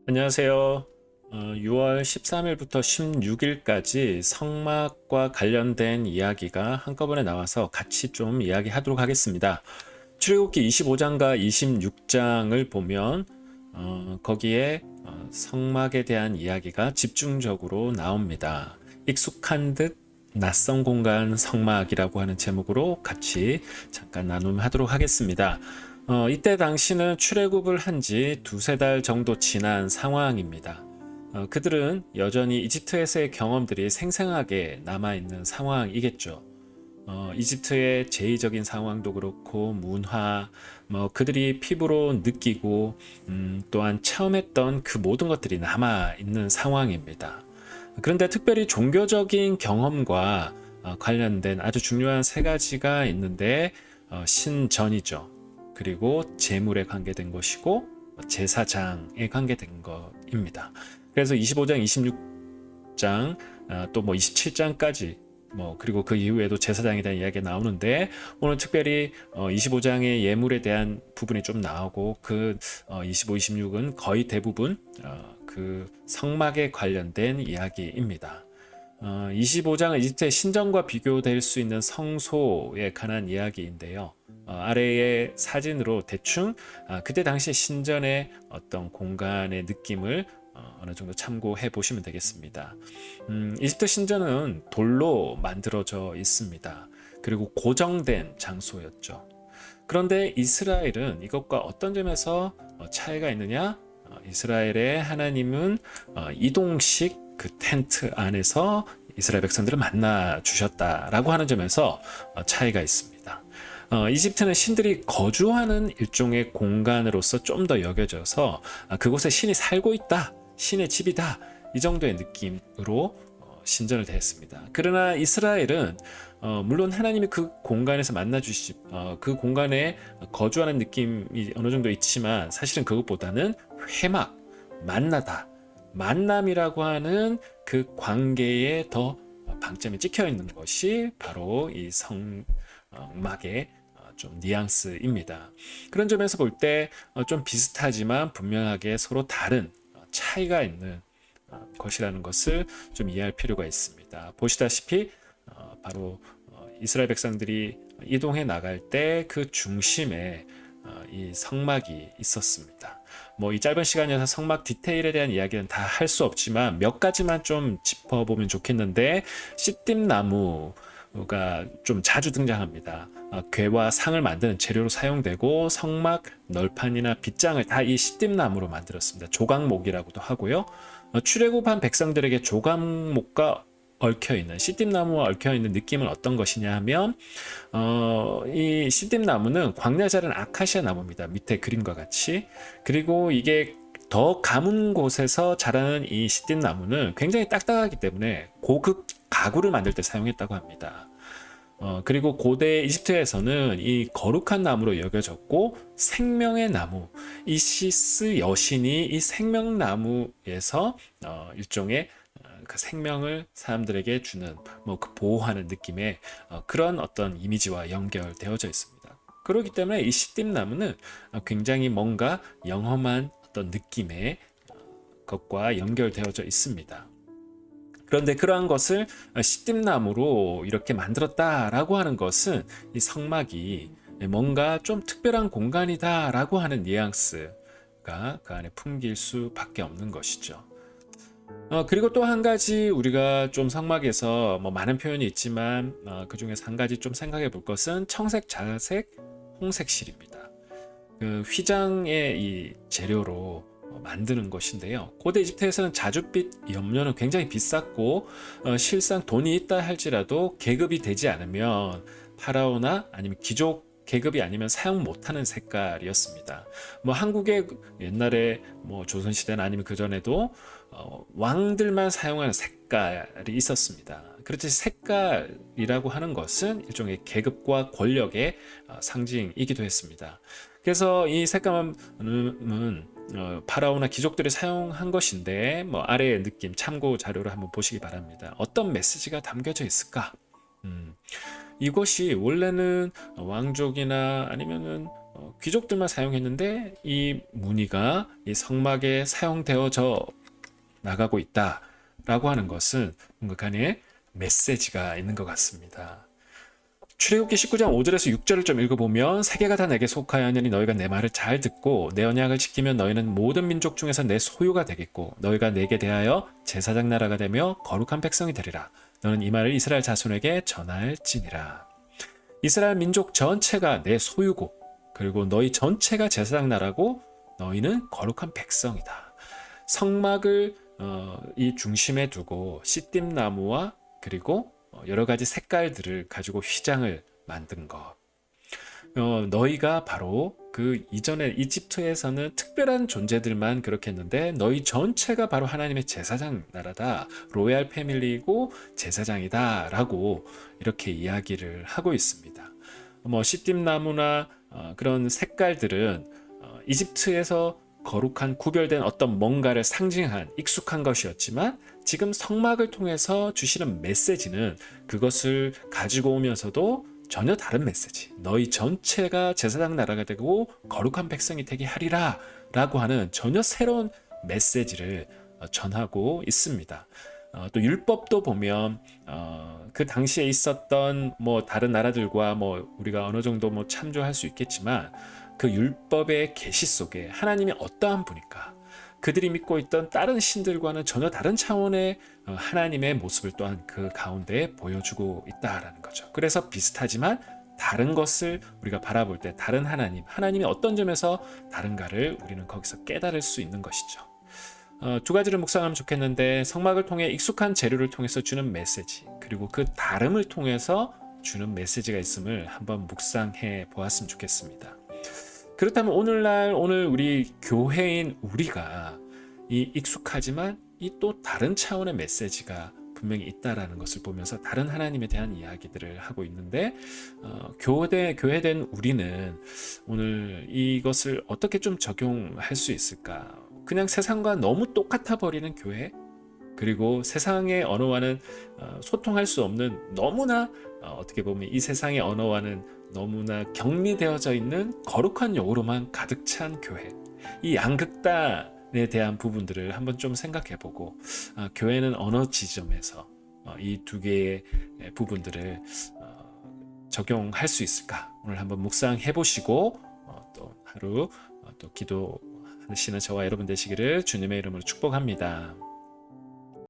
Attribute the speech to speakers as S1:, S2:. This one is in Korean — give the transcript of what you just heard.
S1: 안녕하세요. 6월 13일부터 16일까지 성막과 관련된 이야기가 한꺼번에 나와서 같이 좀 이야기하도록 하겠습니다. 출애굽기 25장과 26장을 보면 거기에 성막에 대한 이야기가 집중적으로 나옵니다. 익숙한 듯 낯선 공간 성막이라고 하는 제목으로 같이 잠깐 나눔하도록 하겠습니다. 이때 당시는 출애굽을 한 지 두세 달 정도 지난 상황입니다. 그들은 여전히 이집트에서의 경험들이 생생하게 남아있는 상황이겠죠. 이집트의 제의적인 상황도 그렇고 문화, 그들이 피부로 느끼고 또한 체험했던 그 모든 것들이 남아있는 상황입니다. 그런데 특별히 종교적인 경험과 관련된 아주 중요한 세 가지가 있는데 신전이죠. 그리고 재물에 관계된 것이고 제사장에 관계된 것입니다. 그래서 25장, 26장, 또 27장까지 그리고 그 이후에도 제사장에 대한 이야기가 나오는데 오늘 특별히 25장의 예물에 대한 부분이 좀 나오고 그 25, 26은 거의 대부분 그 성막에 관련된 이야기입니다. 25장은 이집트의 신전과 비교될 수 있는 성소에 관한 이야기인데요. 아래의 사진으로 대충 그때 당시 신전의 어떤 공간의 느낌을 어느 정도 참고해 보시면 되겠습니다. 이집트 신전은 돌로 만들어져 있습니다. 그리고 고정된 장소였죠. 그런데 이스라엘은 이것과 어떤 점에서 차이가 있느냐? 이스라엘의 하나님은 이동식 그 텐트 안에서 이스라엘 백성들을 만나 주셨다라고 하는 점에서 차이가 있습니다. 이집트는 신들이 거주하는 일종의 공간으로서 좀 더 여겨져서 그곳에 신이 살고 있다, 신의 집이다 이 정도의 느낌으로 신전을 대했습니다. 그러나 이스라엘은 물론 하나님이 그 공간에서 만나 주시, 그 공간에 거주하는 느낌이 어느 정도 있지만 사실은 그것보다는 회막, 만나다, 만남이라고 하는 그 관계에 더 방점이 찍혀 있는 것이 바로 이 성막의 좀 뉘앙스입니다. 그런 점에서 볼 때 좀 비슷하지만 분명하게 서로 다른 차이가 있는 것이라는 것을 좀 이해할 필요가 있습니다. 보시다시피 바로 이스라엘 백성들이 이동해 나갈 때 그 중심에 이 성막이 있었습니다. 이 짧은 시간이어서 성막 디테일에 대한 이야기는 다 할 수 없지만 몇 가지만 좀 짚어보면 좋겠는데 씨띠나무가 좀 자주 등장합니다. 궤와 상을 만드는 재료로 사용되고 성막 널판이나 빗장을 다 이 씨띠나무로 만들었습니다. 조각목이라고도 하고요. 출애굽한 백성들에게 조각목과 얽혀있는 씨띠나무와 얽혀있는 느낌은 어떤 것이냐 하면 이 씨띠나무는 광야 자란 아카시아 나무입니다. 밑에 그림과 같이. 그리고 이게 더 가문 곳에서 자라는 이 씨띠나무는 굉장히 딱딱하기 때문에 고급 가구를 만들 때 사용했다고 합니다. 그리고 고대 이집트에서는 이 거룩한 나무로 여겨졌고 생명의 나무, 이시스 여신이 이 생명나무에서 일종의 그 생명을 사람들에게 주는 그 보호하는 느낌의 그런 어떤 이미지와 연결되어져 있습니다. 그렇기 때문에 이 씨띠나무는 굉장히 뭔가 영험한 어떤 느낌의 것과 연결되어져 있습니다. 그런데 그러한 것을 씨띠나무로 이렇게 만들었다라고 하는 것은 이 성막이 뭔가 좀 특별한 공간이다라고 하는 뉘앙스가 그 안에 풍길 수밖에 없는 것이죠. 그리고 또 한 가지 우리가 좀 성막에서 많은 표현이 있지만 그 중에서 한 가지 좀 생각해 볼 것은 청색, 자색, 홍색실입니다. 그 휘장의 이 재료로 만드는 것인데요. 고대 이집트에서는 자줏빛 염료는 굉장히 비쌌고 실상 돈이 있다 할지라도 계급이 되지 않으면 파라오나 아니면 귀족 계급이 아니면 사용 못하는 색깔이었습니다. 한국의 옛날에 조선시대나 아니면 그전에도 왕들만 사용하는 색깔이 있었습니다. 그렇듯이 색깔이라고 하는 것은 일종의 계급과 권력의 상징이기도 했습니다. 그래서 이 색감은 파라오나 귀족들이 사용한 것인데 아래의 느낌 참고 자료를 한번 보시기 바랍니다. 어떤 메시지가 담겨져 있을까? 이것이 원래는 왕족이나 아니면은 귀족들만 사용했는데 이 무늬가 이 성막에 사용되어져 나가고 있다라고 하는 것은 뭔가 간에 메시지가 있는 것 같습니다. 출애굽기 19장 5절에서 6절을 좀 읽어보면 세계가 다 내게 속하여하니 너희가 내 말을 잘 듣고 내 언약을 지키면 너희는 모든 민족 중에서 내 소유가 되겠고 너희가 내게 대하여 제사장 나라가 되며 거룩한 백성이 되리라. 너는 이 말을 이스라엘 자손에게 전할지니라. 이스라엘 민족 전체가 내 소유고 그리고 너희 전체가 제사장 나라고 너희는 거룩한 백성이다. 성막을 이 중심에 두고 시띠나무와 그리고 여러 가지 색깔들을 가지고 휘장을 만든 것. 너희가 바로 그 이전에 이집트에서는 특별한 존재들만 그렇게 했는데 너희 전체가 바로 하나님의 제사장 나라다. 로얄 패밀리이고 제사장이다. 라고 이렇게 이야기를 하고 있습니다. 시띠나무나 그런 색깔들은 이집트에서 거룩한 구별된 어떤 뭔가를 상징한 익숙한 것이었지만 지금 성막을 통해서 주시는 메시지는 그것을 가지고 오면서도 전혀 다른 메시지. 너희 전체가 제사장 나라가 되고 거룩한 백성이 되게 하리라 라고 하는 전혀 새로운 메시지를 전하고 있습니다. 또 율법도 보면 그 당시에 있었던 다른 나라들과 우리가 어느 정도 참조할 수 있겠지만 그 율법의 계시 속에 하나님이 어떠한 분일까? 그들이 믿고 있던 다른 신들과는 전혀 다른 차원의 하나님의 모습을 또한 그 가운데 보여주고 있다라는 거죠. 그래서 비슷하지만 다른 것을 우리가 바라볼 때 다른 하나님이 어떤 점에서 다른가를 우리는 거기서 깨달을 수 있는 것이죠. 두 가지를 묵상하면 좋겠는데 성막을 통해 익숙한 재료를 통해서 주는 메시지 그리고 그 다름을 통해서 주는 메시지가 있음을 한번 묵상해 보았으면 좋겠습니다. 그렇다면 오늘 우리 교회인 우리가 이 익숙하지만 이 또 다른 차원의 메시지가 분명히 있다라는 것을 보면서 다른 하나님에 대한 이야기들을 하고 있는데 교회된 우리는 오늘 이것을 어떻게 좀 적용할 수 있을까? 그냥 세상과 너무 똑같아 버리는 교회 그리고 세상의 언어와는 소통할 수 없는 너무나 어떻게 보면 이 세상의 언어와는 너무나 격리되어져 있는 거룩한 영으로만 가득 찬 교회. 이 양극단에 대한 부분들을 한번 좀 생각해보고 교회는 어느 지점에서 이 두 개의 부분들을 적용할 수 있을까? 오늘 한번 묵상해보시고 또 하루 또 기도하시는 저와 여러분 되시기를 주님의 이름으로 축복합니다.